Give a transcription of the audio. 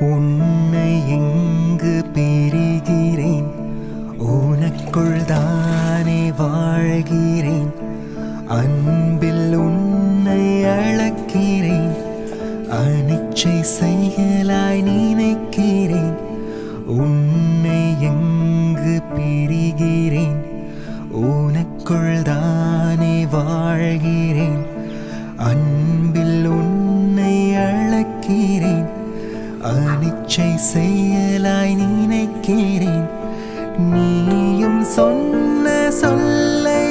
உன்னை எங்கு பிரிகிறேன், உனக்குள் தானே வாழ்கிறேன். அன்பில் உன்னை அழைக்கிறேன், அனிச்சை செயலாய் நினைக்கிறேன். உன்னை எங்கு பிரிகிறேன், உனக்குள் தானே வாழ்கிறேன். அன்பில் உன்னை அழைக்கிறேன், அனிச்சை செயலாய் நினைக்கிறேன். நீயும் சொன்ன சொல்லை